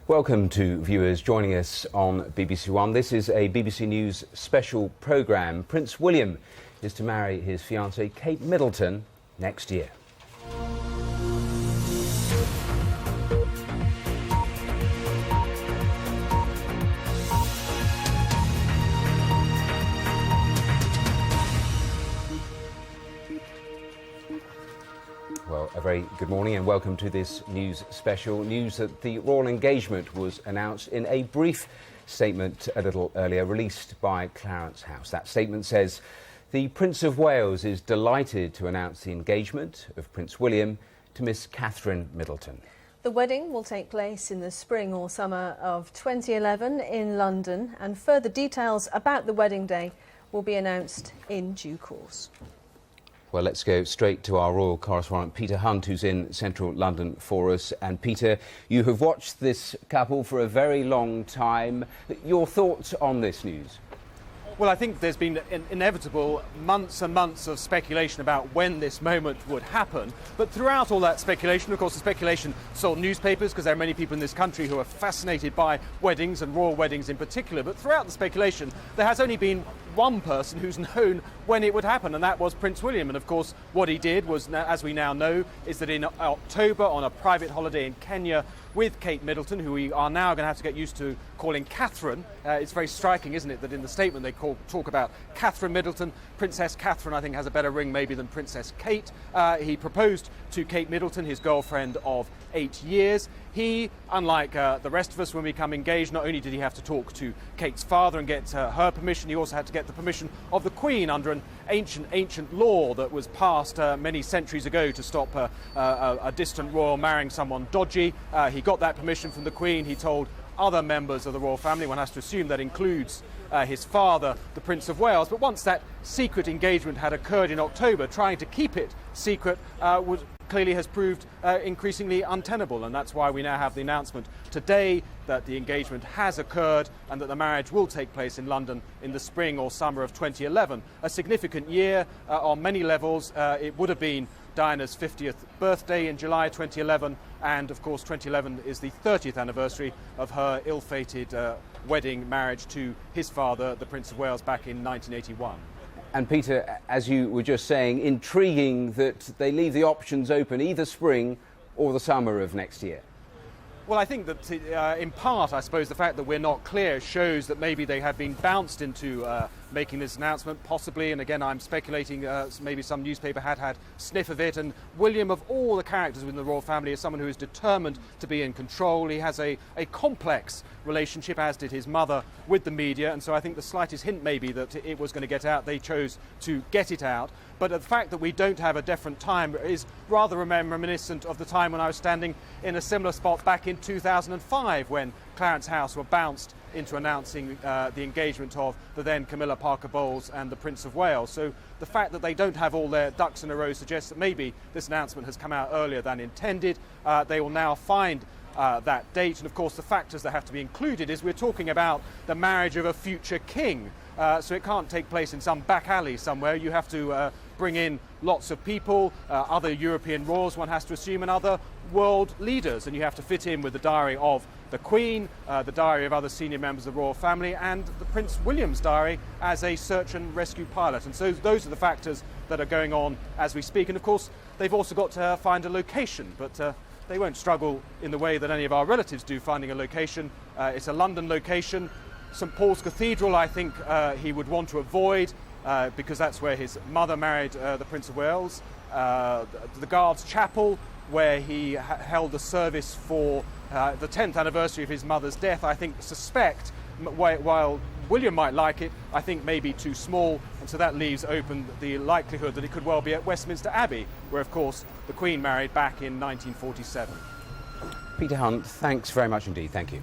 Welcome to viewers joining us on BBC One. This is a BBC News special programme. Prince William is to marry his fiancée Kate Middleton next year. Well, a very good morning and welcome to this news special. News that the royal engagement was announced in a brief statement a little earlier released by Clarence House. That statement says the Prince of Wales is delighted to announce the engagement of Prince William to Miss Catherine Middleton. The wedding will take place in the spring or summer of 2011 in London, and further details about the wedding day will be announced in due course. Well, let's go straight to our royal correspondent, Peter Hunt, who's in central London for us. And Peter, you have watched this couple for a very long time. Your thoughts on this news? Well, I think there's been inevitable months and months of speculation about when this moment would happen. But throughout all that speculation, of course, the speculation sold newspapers because there are many people in this country who are fascinated by weddings and royal weddings in particular. But throughout the speculation, there has only been one person who's known when it would happen, and that was Prince William. And of course, what he did was, as we now know, is that in October, on a private holiday in Kenya with Kate Middleton, who we are now going to have to get used to calling Catherine. It's very striking, isn't it, that in the statement they talk about Catherine Middleton. Princess Catherine, I think, has a better ring maybe than Princess Kate. He proposed to Kate Middleton, his girlfriend of 8 years. He, unlike the rest of us when we become engaged, not only did he have to talk to Kate's father and get her permission, he also had to get the permission of the Queen under an ancient law that was passed many centuries ago to stop a distant royal marrying someone dodgy. He got that permission from the Queen. He told other members of the royal family, one has to assume that includes his father, the Prince of Wales. But once that secret engagement had occurred in October, trying to keep it secret clearly has proved increasingly untenable, and that's why we now have the announcement today that the engagement has occurred and that the marriage will take place in London in the spring or summer of 2011. A significant year on many levels. It would have been Diana's 50th birthday in July 2011, and of course 2011 is the 30th anniversary of her ill-fated wedding marriage to his father, the Prince of Wales, back in 1981. And Peter, as you were just saying, intriguing that they leave the options open either spring or the summer of next year. Well, I think that in part, I suppose, the fact that we're not clear shows that maybe they have been bounced into making this announcement, possibly, and again I'm speculating, maybe some newspaper had sniff of it. And William, of all the characters within the royal family, is someone who is determined to be in control. He has a complex relationship, as did his mother, with the media, and so I think the slightest hint maybe that it was going to get out, they chose to get it out. But the fact that we don't have a different time is rather reminiscent of the time when I was standing in a similar spot back in 2005 when Clarence House were bounced into announcing the engagement of the then Camilla Parker Bowles and the Prince of Wales. So the fact that they don't have all their ducks in a row suggests that maybe this announcement has come out earlier than intended. They will now find that date, and of course the factors that have to be included is we're talking about the marriage of a future king. So it can't take place in some back alley somewhere. You have to bring in lots of people, other European royals, one has to assume, and other world leaders, and you have to fit in with the diary of the Queen, the diary of other senior members of the royal family, and the Prince William's diary as a search and rescue pilot. And so those are the factors that are going on as we speak. And of course they've also got to find a location, but they won't struggle in the way that any of our relatives do finding a location. It's a London location. St Paul's Cathedral, I think he would want to avoid because that's where his mother married the Prince of Wales. The Guards Chapel, where he held a service for the 10th anniversary of his mother's death, I suspect, while William might like it, I think may be too small, and so that leaves open the likelihood that it could well be at Westminster Abbey, where of course the Queen married back in 1947. Peter Hunt, thanks very much indeed. Thank you.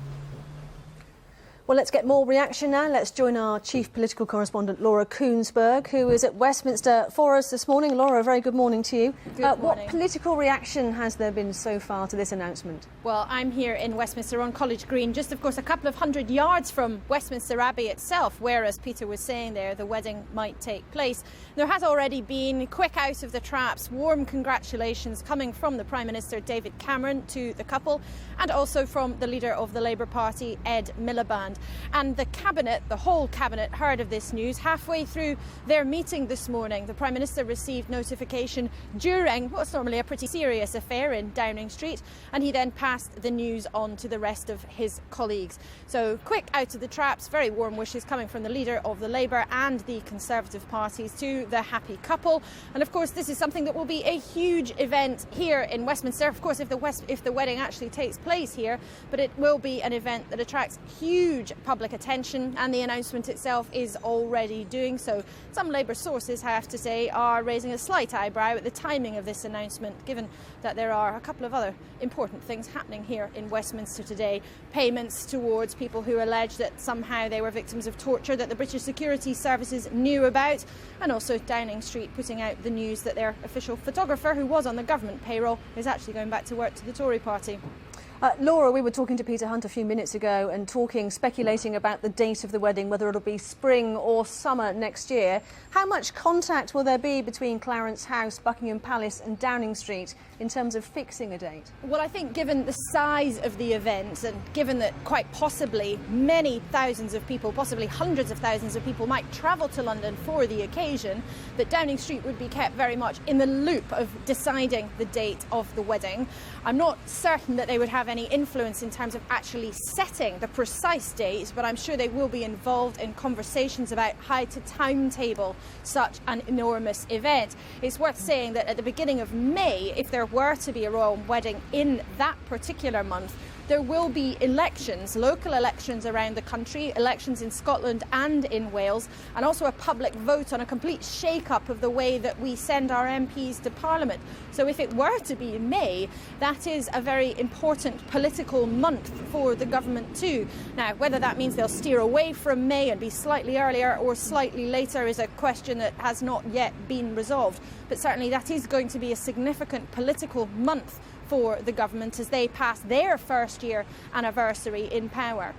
Well, let's get more reaction now. Let's join our chief political correspondent, Laura Koonsberg, who is at Westminster for us this morning. Laura, a very good morning to you. Good morning. What political reaction has there been so far to this announcement? Well, I'm here in Westminster on College Green, just of course a couple of hundred yards from Westminster Abbey itself, where, as Peter was saying there, the wedding might take place. There has already been quick out of the traps, warm congratulations coming from the Prime Minister David Cameron to the couple, and also from the leader of the Labour Party, Ed Miliband. And the Cabinet, the whole Cabinet, heard of this news halfway through their meeting this morning. The Prime Minister received notification during what's normally a pretty serious affair in Downing Street, and he then passed the news on to the rest of his colleagues. So quick out of the traps, very warm wishes coming from the leader of the Labour and the Conservative parties to the happy couple. And of course, this is something that will be a huge event here in Westminster. Of course, if the wedding actually takes place here, but it will be an event that attracts huge public attention, and the announcement itself is already doing so. Some Labour sources, I have to say, are raising a slight eyebrow at the timing of this announcement, given that there are a couple of other important things happening here in Westminster today. Payments towards people who allege that somehow they were victims of torture that the British security services knew about, and also Downing Street putting out the news that their official photographer, who was on the government payroll, is actually going back to work to the Tory party. Laura, we were talking to Peter Hunt a few minutes ago and speculating about the date of the wedding, whether it'll be spring or summer next year. How much contact will there be between Clarence House, Buckingham Palace and Downing Street in terms of fixing a date? Well, I think given the size of the event, and given that quite possibly many thousands of people, possibly hundreds of thousands of people might travel to London for the occasion, that Downing Street would be kept very much in the loop of deciding the date of the wedding. I'm not certain that they would have any influence in terms of actually setting the precise date, but I'm sure they will be involved in conversations about how to timetable such an enormous event. It's worth saying that at the beginning of May, if there were to be a royal wedding in that particular month, there will be elections, local elections around the country, elections in Scotland and in Wales, and also a public vote on a complete shake-up of the way that we send our MPs to Parliament. So if it were to be in May, that is a very important political month for the government too. Now, whether that means they'll steer away from May and be slightly earlier or slightly later is a question that has not yet been resolved. But certainly that is going to be a significant political month for the government as they pass their first year anniversary in power.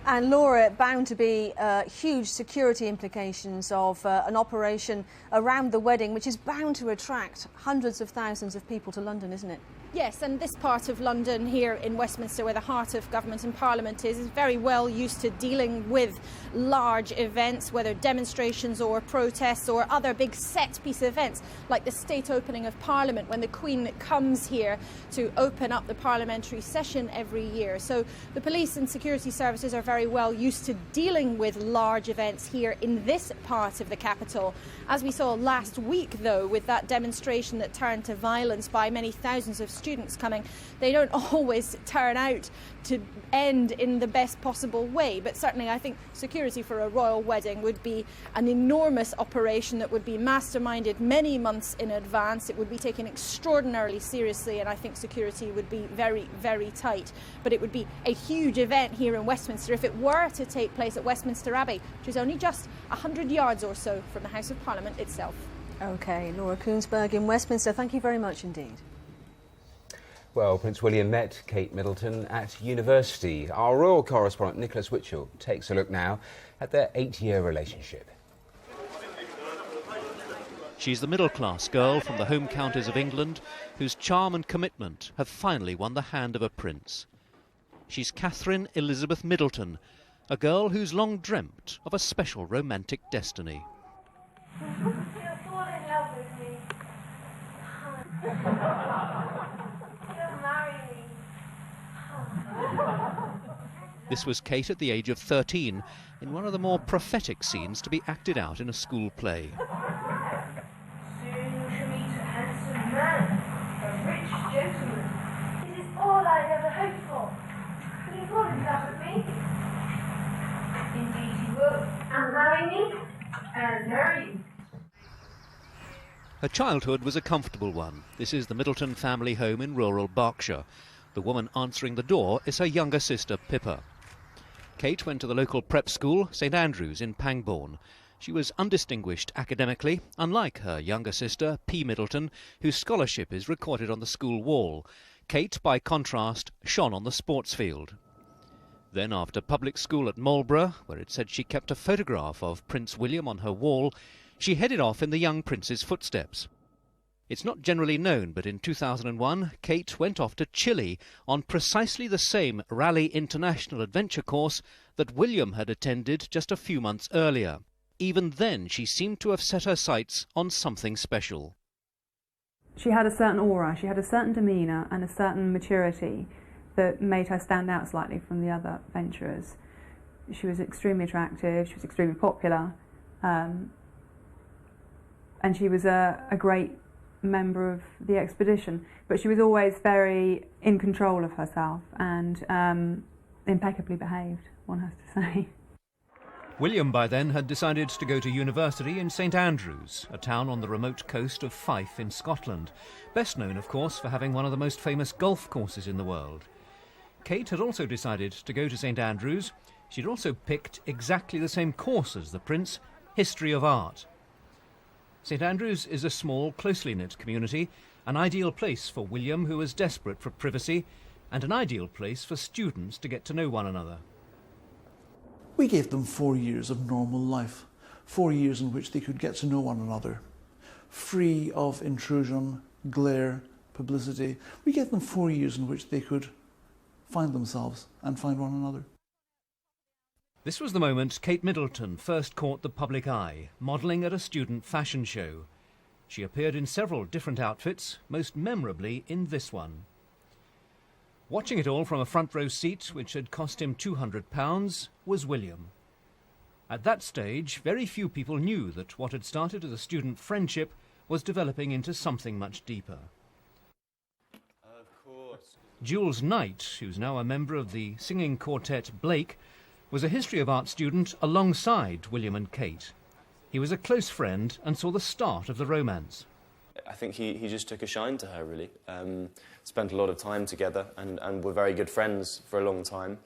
And Laura, bound to be huge security implications of an operation around the wedding, which is bound to attract hundreds of thousands of people to London, isn't it? Yes, and this part of London here in Westminster, where the heart of government and Parliament is very well used to dealing with large events, whether demonstrations or protests or other big set-piece events, like the state opening of Parliament, when the Queen comes here to open up the parliamentary session every year. So the police and security services are very well used to dealing with large events here in this part of the capital. As we saw last week, though, with that demonstration that turned to violence by many thousands of students coming, they don't always turn out to end in the best possible way. But certainly I think security for a royal wedding would be an enormous operation that would be masterminded many months in advance. It would be taken extraordinarily seriously, and I think security would be very, very tight. But it would be a huge event here in Westminster if it were to take place at Westminster Abbey, which is only just 100 yards or so from the House of Parliament itself. OK, Laura Koonsberg in Westminster, thank you very much indeed. Well, Prince William met Kate Middleton at university. Our royal correspondent Nicholas Witchell takes a look now at their 8-year relationship. She's the middle-class girl from the home counties of England whose charm and commitment have finally won the hand of a prince. She's Catherine Elizabeth Middleton, a girl who's long dreamt of a special romantic destiny. You'll fall in love with me. You'll marry me. This was Kate at the age of 13, in one of the more prophetic scenes to be acted out in a school play. Soon you shall meet a handsome man, a rich gentleman. This is all I'd ever hoped for. Will you fall in love with me? Indeed he will. And marry me? And marry you. Her childhood was a comfortable one. This is the Middleton family home in rural Berkshire. The woman answering the door is her younger sister, Pippa. Kate went to the local prep school, St Andrews in Pangbourne. She was undistinguished academically, unlike her younger sister, P. Middleton, whose scholarship is recorded on the school wall. Kate, by contrast, shone on the sports field. Then, after public school at Marlborough, where it said she kept a photograph of Prince William on her wall, she headed off in the young prince's footsteps. It's not generally known, but in 2001, Kate went off to Chile on precisely the same Raleigh International Adventure course that William had attended just a few months earlier. Even then, she seemed to have set her sights on something special. She had a certain aura, she had a certain demeanour and a certain maturity that made her stand out slightly from the other adventurers. She was extremely attractive, she was extremely popular, and she was a great member of the expedition, but she was always very in control of herself and impeccably behaved, one has to say. William by then had decided to go to university in St Andrews, a town on the remote coast of Fife in Scotland, best known of course for having one of the most famous golf courses in the world. Kate had also decided to go to St Andrews. She'd also picked exactly the same course as the Prince, History of Art. St Andrews is a small, closely knit community, an ideal place for William, who was desperate for privacy, and an ideal place for students to get to know one another. We gave them 4 years of normal life, 4 years in which they could get to know one another, free of intrusion, glare, publicity. We gave them 4 years in which they could find themselves and find one another. This was the moment Kate Middleton first caught the public eye, modelling at a student fashion show. She appeared in several different outfits, most memorably in this one. Watching it all from a front row seat, which had cost him £200, was William. At that stage, very few people knew that what had started as a student friendship was developing into something much deeper. Of course. Jules Knight, who's now a member of the singing quartet Blake, was a history of art student alongside William and Kate. He was a close friend and saw the start of the romance. I think he just took a shine to her, really. Spent a lot of time together and were very good friends for a long time.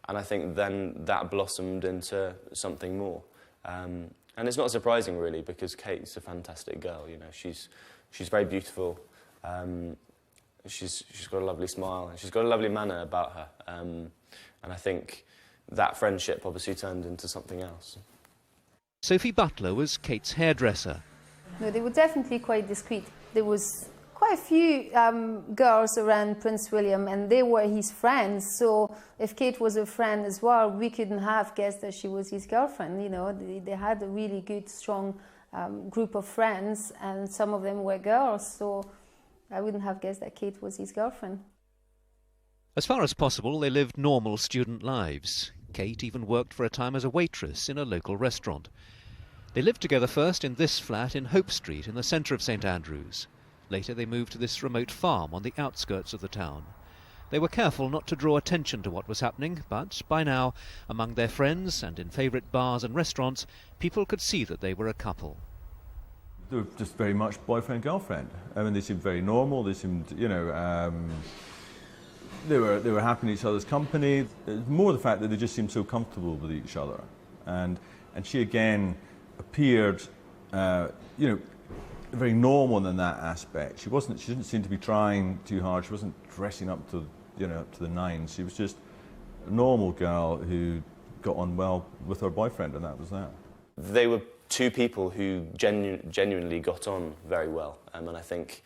And I think then that blossomed into something more. And it's not surprising, really, because Kate's a fantastic girl. You know, she's very beautiful. She's got a lovely smile. And she's got a lovely manner about her. And I think that friendship obviously turned into something else. Sophie Butler was Kate's hairdresser. No, they were definitely quite discreet. There was quite a few girls around Prince William, and they were his friends. So if Kate was a friend as well, we couldn't have guessed that she was his girlfriend. You know, they had a really good, strong group of friends, and some of them were girls. So I wouldn't have guessed that Kate was his girlfriend. As far as possible, they lived normal student lives. Kate even worked for a time as a waitress in a local restaurant. They lived together first in this flat in Hope Street in the centre of St Andrews. Later they moved to this remote farm on the outskirts of the town. They were careful not to draw attention to what was happening, but by now, among their friends and in favourite bars and restaurants, people could see that they were a couple. They were just very much boyfriend-girlfriend. I mean, they seemed very normal, they seemed, you know, they were happy in each other's company. It's more the fact that they just seemed so comfortable with each other. And she again appeared, you know, very normal in that aspect. She didn't seem to be trying too hard. She wasn't dressing up to, you know, up to the nines. She was just a normal girl who got on well with her boyfriend, and that was that. They were two people who genuinely got on very well, and I think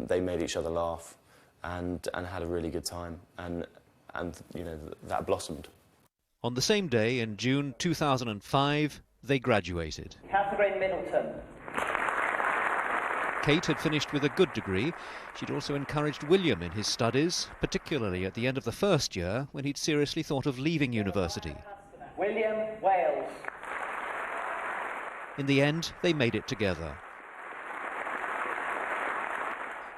they made each other laugh and had a really good time, and you know, that blossomed. On the same day in June 2005, they graduated. Catherine Middleton. Kate had finished with a good degree. She'd also encouraged William in his studies, particularly at the end of the first year when he'd seriously thought of leaving university. William Wales. In the end, they made it together.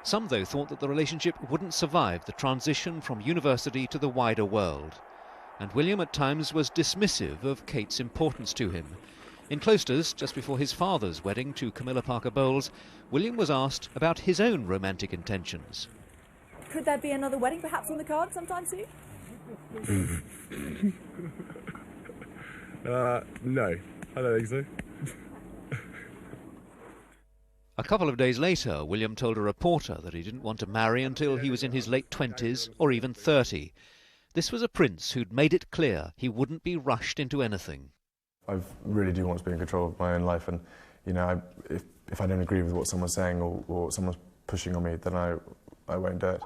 Some, though, thought that the relationship wouldn't survive the transition from university to the wider world. And William at times was dismissive of Kate's importance to him. In Cloisters, just before his father's wedding to Camilla Parker Bowles, William was asked about his own romantic intentions. Could there be another wedding perhaps on the card sometime soon? No, I don't think so. A couple of days later, William told a reporter that he didn't want to marry until he was in his late 20s or even 30. This was a prince who'd made it clear he wouldn't be rushed into anything. I really do want to be in control of my own life, and you know, if I don't agree with what someone's saying or someone's pushing on me, then I won't do it.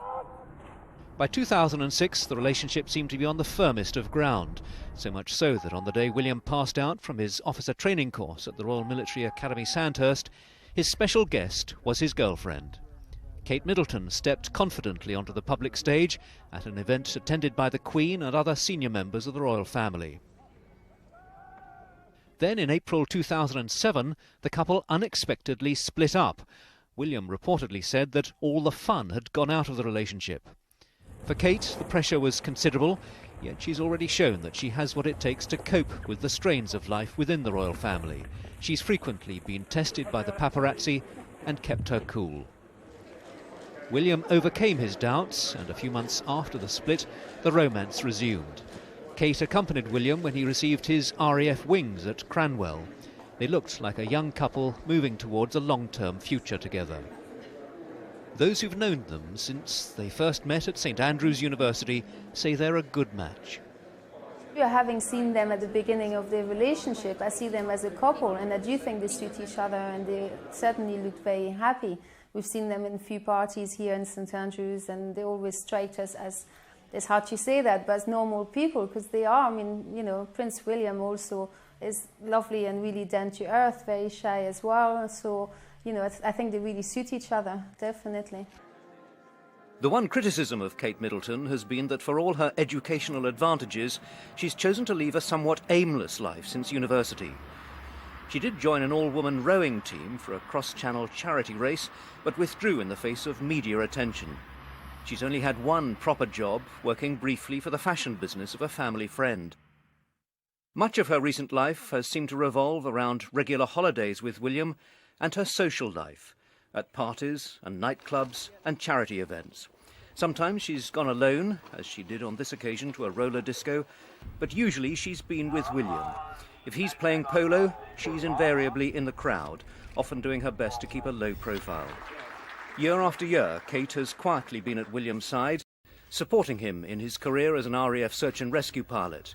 By 2006, the relationship seemed to be on the firmest of ground, so much so that on the day William passed out from his officer training course at the Royal Military Academy Sandhurst, his special guest was his girlfriend. Kate Middleton stepped confidently onto the public stage at an event attended by the Queen and other senior members of the royal family. Then, in April 2007, the couple unexpectedly split up. William reportedly said that all the fun had gone out of the relationship. For Kate, the pressure was considerable, yet she's already shown that she has what it takes to cope with the strains of life within the royal family. She's frequently been tested by the paparazzi and kept her cool. William overcame his doubts, and a few months after the split, the romance resumed. Kate accompanied William when he received his RAF wings at Cranwell. They looked like a young couple moving towards a long-term future together. Those who've known them since they first met at St Andrews University say they're a good match. Having seen them at the beginning of their relationship, I see them as a couple, and I do think they suit each other, and they certainly look very happy. We've seen them in a few parties here in St Andrews, and they always strike us as, it's hard to say that, but as normal people, because they are. I mean, you know, Prince William also is lovely and really down to earth, very shy as well. So, you know, I think they really suit each other, definitely. The one criticism of Kate Middleton has been that for all her educational advantages, she's chosen to leave a somewhat aimless life since university. She did join an all-woman rowing team for a cross-channel charity race, but withdrew in the face of media attention. She's only had one proper job, working briefly for the fashion business of a family friend. Much of her recent life has seemed to revolve around regular holidays with William and her social life, at parties and nightclubs and charity events. Sometimes she's gone alone, as she did on this occasion to a roller disco, but usually she's been with William. If he's playing polo, she's invariably in the crowd, often doing her best to keep a low profile. Year after year, Kate has quietly been at William's side, supporting him in his career as an RAF search and rescue pilot.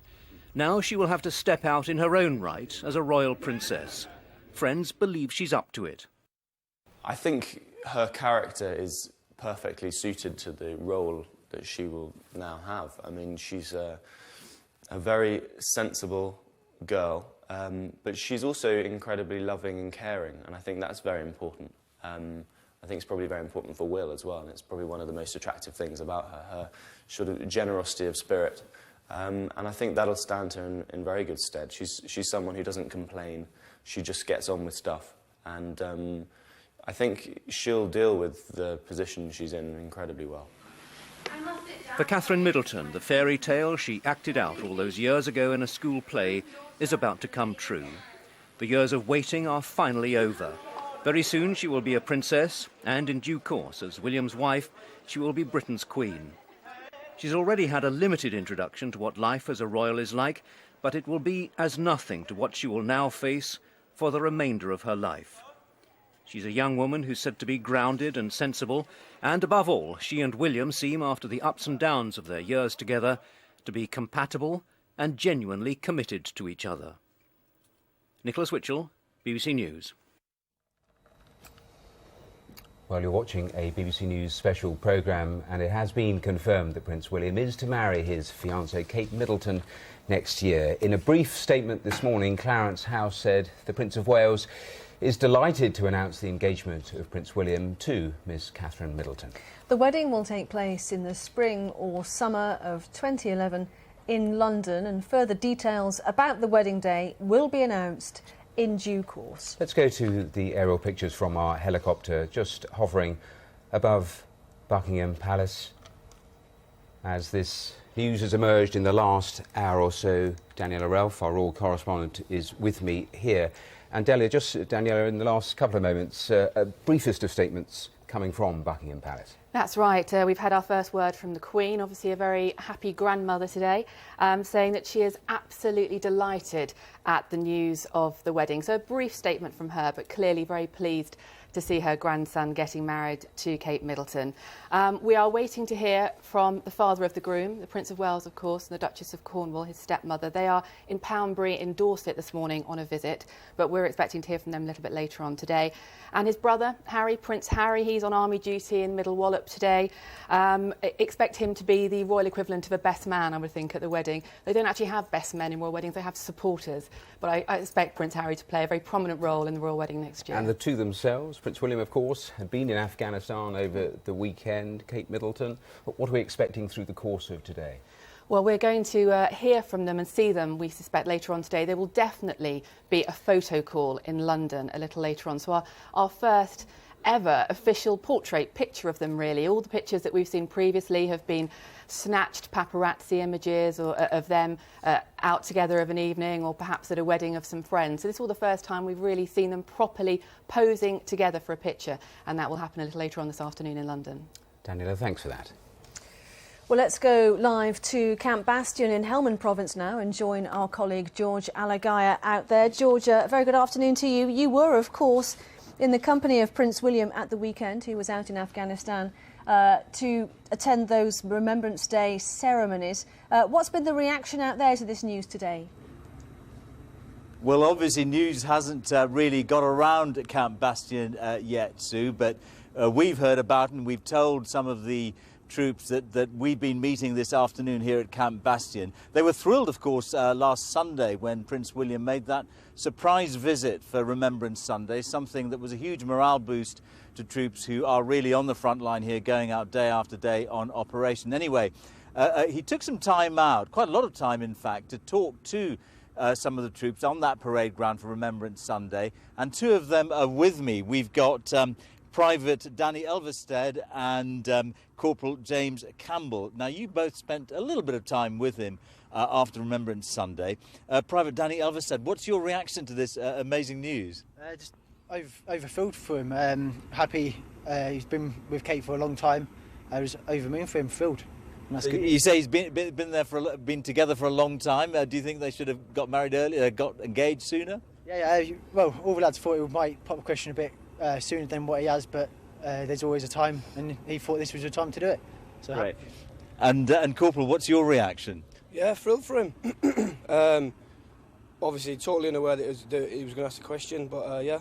Now she will have to step out in her own right as a royal princess. Friends believe she's up to it. I think her character is perfectly suited to the role that she will now have. I mean, she's a very sensible girl, but she's also incredibly loving and caring, and I think that's very important. I think it's probably very important for Will as well, and it's probably one of the most attractive things about her sort of generosity of spirit. And I think that'll stand her in very good stead. She's someone who doesn't complain. She just gets on with stuff. And I think she'll deal with the position she's in incredibly well. For Catherine Middleton, the fairy tale she acted out all those years ago in a school play is about to come true. The years of waiting are finally over. Very soon she will be a princess, and in due course, as William's wife, she will be Britain's queen. She's already had a limited introduction to what life as a royal is like, but it will be as nothing to what she will now face for the remainder of her life. She's a young woman who's said to be grounded and sensible, and above all, she and William seem, after the ups and downs of their years together, to be compatible and genuinely committed to each other. Nicholas Witchell, BBC News. Well, you're watching a BBC News special programme, and it has been confirmed that Prince William is to marry his fiancée Kate Middleton next year. In a brief statement this morning, Clarence House said the Prince of Wales is delighted to announce the engagement of Prince William to Miss Catherine Middleton. The wedding will take place in the spring or summer of 2011 in London, and further details about the wedding day will be announced in due course. Let's go to the aerial pictures from our helicopter just hovering above Buckingham Palace as this news has emerged in the last hour or so. Daniela Ralph, our royal correspondent, is with me here. And Daniela, in the last couple of moments, briefest of statements coming from Buckingham Palace. That's right. We've had our first word from the Queen, obviously a very happy grandmother today, saying that she is absolutely delighted at the news of the wedding. So a brief statement from her, but clearly very pleased to see her grandson getting married to Kate Middleton. We are waiting to hear from the father of the groom, the Prince of Wales, of course, and the Duchess of Cornwall, his stepmother. They are in Poundbury in Dorset this morning on a visit, but we're expecting to hear from them a little bit later on today. And his brother, Harry, Prince Harry, he's on army duty in Middle Wallop today. Expect him to be the royal equivalent of a best man, I would think, at the wedding. They don't actually have best men in royal weddings, they have supporters. But I expect Prince Harry to play a very prominent role in the royal wedding next year. And the two themselves, Prince William, of course, had been in Afghanistan over the weekend. Kate Middleton, what are we expecting through the course of today? Well, we're going to hear from them and see them, we suspect, later on today. There will definitely be a photo call in London a little later on. So our first ever official portrait picture of them, really. All the pictures that we've seen previously have been snatched paparazzi images or of them out together of an evening, or perhaps at a wedding of some friends. So this is all the first time we've really seen them properly posing together for a picture, and that will happen a little later on this afternoon in London. Daniela, thanks for that. Well, let's go live to Camp Bastion in Helmand Province now and join our colleague George Alagaya out there. George, a very good afternoon to you. You were, of course, in the company of Prince William at the weekend, who was out in Afghanistan to attend those Remembrance Day ceremonies. What's been the reaction out there to this news today? Well, obviously news hasn't really got around Camp Bastion yet, Sue, but we've heard about it, and we've told some of the troops that we've been meeting this afternoon here at Camp Bastion. They were thrilled, of course, last Sunday when Prince William made that surprise visit for Remembrance Sunday, something that was a huge morale boost to troops who are really on the front line here, going out day after day on operation. Anyway, he took some time out, quite a lot of time in fact, to talk to some of the troops on that parade ground for Remembrance Sunday, and two of them are with me. We've got Private Danny Elvested and Corporal James Campbell. Now, you both spent a little bit of time with him after Remembrance Sunday. Private Danny Elvested, what's your reaction to this amazing news? Just overfilled for him. Happy. He's been with Kate for a long time. I was over the moon for him, filled. And that's good. You say he's been together for a long time. Do you think they should have got married earlier, got engaged sooner? Yeah. Well, all the lads thought he might pop the question a bit sooner than what he has, but there's always a time, and he thought this was the time to do it. So right. And Corporal, what's your reaction? Yeah, thrilled for him. Obviously, totally unaware that he was going to ask a question, but yeah,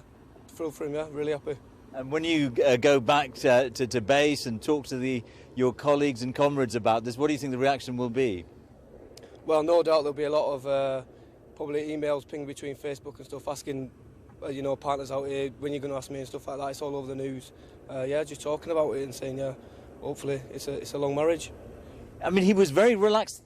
thrilled for him. Yeah, really happy. And when you go back to base and talk to your colleagues and comrades about this, what do you think the reaction will be? Well, no doubt there'll be a lot of probably emails pinged between Facebook and stuff asking, partners out here, when you're going to ask me and stuff like that. It's all over the news. Yeah, just talking about it and saying, yeah, hopefully it's a long marriage. I mean, he was very relaxed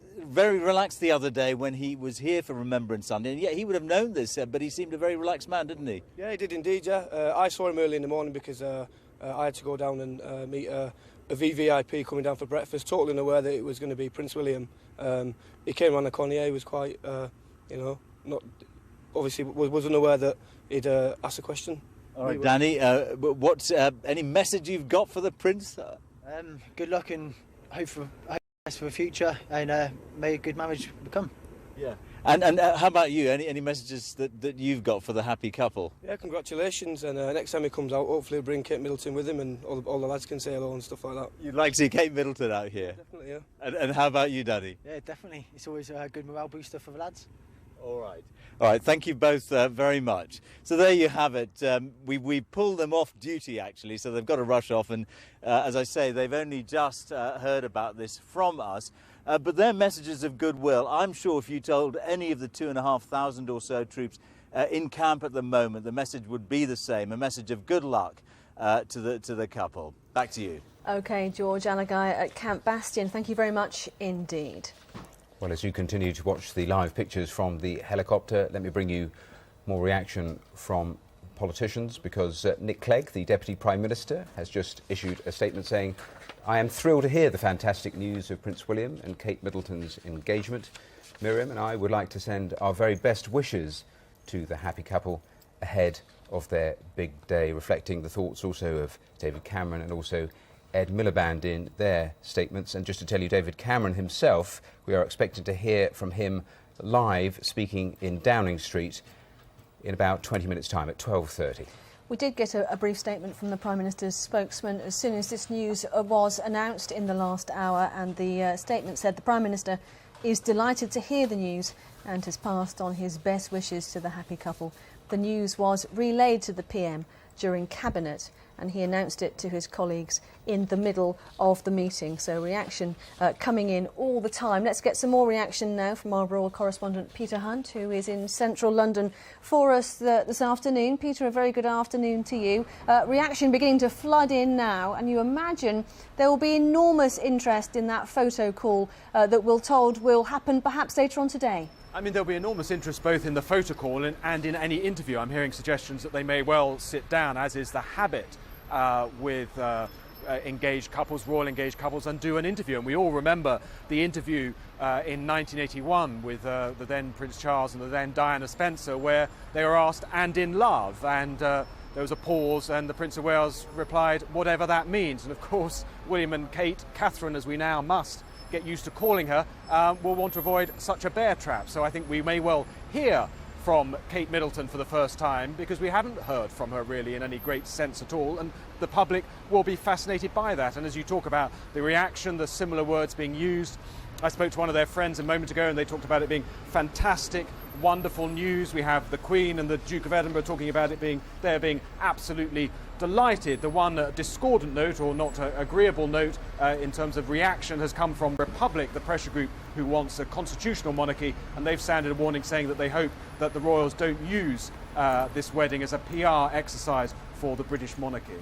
the other day when he was here for Remembrance Sunday. And yeah, he would have known this, but he seemed a very relaxed man, didn't he? Yeah, he did indeed, yeah. I saw him early in the morning because I had to go down and meet a VVIP coming down for breakfast, totally unaware that it was going to be Prince William. He came around the corner, he was quite, not obviously wasn't aware that he'd asked a question. All right, Danny, what's any message you've got for the Prince? Good luck and hope for the future, and may a good marriage become. Yeah. And how about you? Any messages that you've got for the happy couple? Yeah, congratulations, and next time he comes out, hopefully he'll bring Kate Middleton with him, and all the lads can say hello and stuff like that. You'd like to see Kate Middleton out here? Definitely, yeah. And how about you, Danny? Yeah, definitely. It's always a good morale booster for the lads. All right, thank you both very much. So there you have it. We pulled them off duty, actually, so they've got to rush off. And as I say, they've only just heard about this from us. But their messages of goodwill, I'm sure if you told any of the 2,500 or so troops in camp at the moment, the message would be the same, a message of good luck to the couple. Back to you. OK, George Alagaya at Camp Bastion, thank you very much indeed. Well, as you continue to watch the live pictures from the helicopter, let me bring you more reaction from politicians, because Nick Clegg, the Deputy Prime Minister, has just issued a statement saying, "I am thrilled to hear the fantastic news of Prince William and Kate Middleton's engagement. Miriam and I would like to send our very best wishes to the happy couple ahead of their big day, reflecting the thoughts also of David Cameron and also Ed Miliband in their statements. And just to tell you, David Cameron himself, we are expecting to hear from him live, speaking in Downing Street in about 20 minutes' time at 12:30. We did get a brief statement from the Prime Minister's spokesman as soon as this news was announced in the last hour, and the statement said the Prime Minister is delighted to hear the news and has passed on his best wishes to the happy couple. The news was relayed to the PM during Cabinet, and he announced it to his colleagues in the middle of the meeting. So reaction coming in all the time. Let's get some more reaction now from our royal correspondent Peter Hunt, who is in central London for us this afternoon. Peter, a very good afternoon to you. Reaction beginning to flood in now, and you imagine there will be enormous interest in that photo call that we're told will happen perhaps later on today. I mean, there'll be enormous interest both in the photo call and in any interview. I'm hearing suggestions that they may well sit down, as is the habit with engaged couples, royal engaged couples, and do an interview. And we all remember the interview in 1981 with the then Prince Charles and the then Diana Spencer, where they were asked, "and in love?" And there was a pause, and the Prince of Wales replied, "whatever that means." And of course, William and Kate, Catherine as we now must get used to calling her, will want to avoid such a bear trap. So I think we may well hear from Kate Middleton for the first time, because we haven't heard from her really in any great sense at all, and the public will be fascinated by that. And as you talk about the reaction, the similar words being used, I spoke to one of their friends a moment ago and they talked about it being fantastic, wonderful news. We have the Queen and the Duke of Edinburgh talking about it being absolutely delighted. The one discordant note, or not agreeable note, in terms of reaction has come from Republic, the pressure group who wants a constitutional monarchy, and they've sounded a warning saying that they hope that the royals don't use this wedding as a PR exercise for the British monarchy.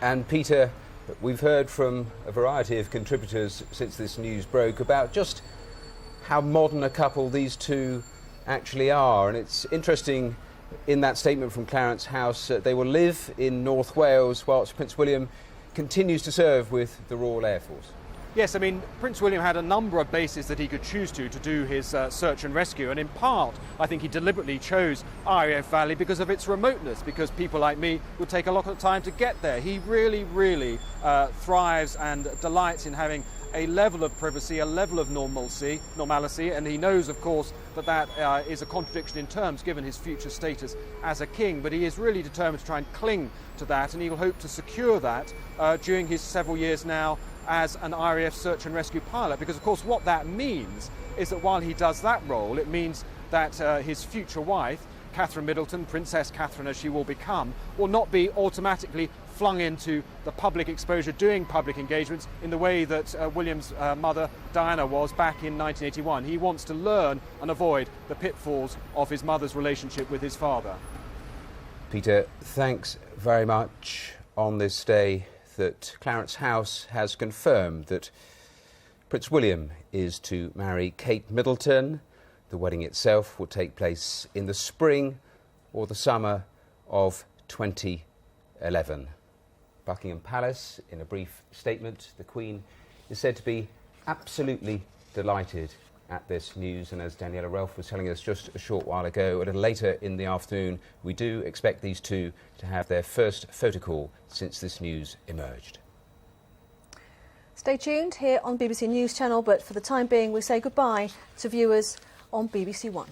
And Peter, we've heard from a variety of contributors since this news broke about just how modern a couple these two actually are. And it's interesting, in that statement from Clarence House, they will live in North Wales whilst Prince William continues to serve with the Royal Air Force. Yes, I mean, Prince William had a number of bases that he could choose to do his search and rescue, and in part, I think he deliberately chose RAF Valley because of its remoteness, because people like me would take a lot of time to get there. He really, really thrives and delights in having a level of privacy, a level of normalcy, and he knows, of course, that is a contradiction in terms given his future status as a king, but he is really determined to try and cling to that, and he will hope to secure that during his several years now as an RAF search and rescue pilot, because of course what that means is that while he does that role, it means that his future wife, Catherine Middleton, Princess Catherine as she will become, will not be automatically flung into the public exposure doing public engagements in the way that William's mother Diana was back in 1981. He wants to learn and avoid the pitfalls of his mother's relationship with his father. Peter, thanks very much. On this day that Clarence House has confirmed that Prince William is to marry Kate Middleton. The wedding itself will take place in the spring or the summer of 2011. Buckingham Palace, in a brief statement, the Queen is said to be absolutely delighted at this news, and as Daniela Relf was telling us just a short while ago, a little later in the afternoon, we do expect these two to have their first photo call since this news emerged. Stay tuned here on BBC News Channel, but for the time being we say goodbye to viewers on BBC One.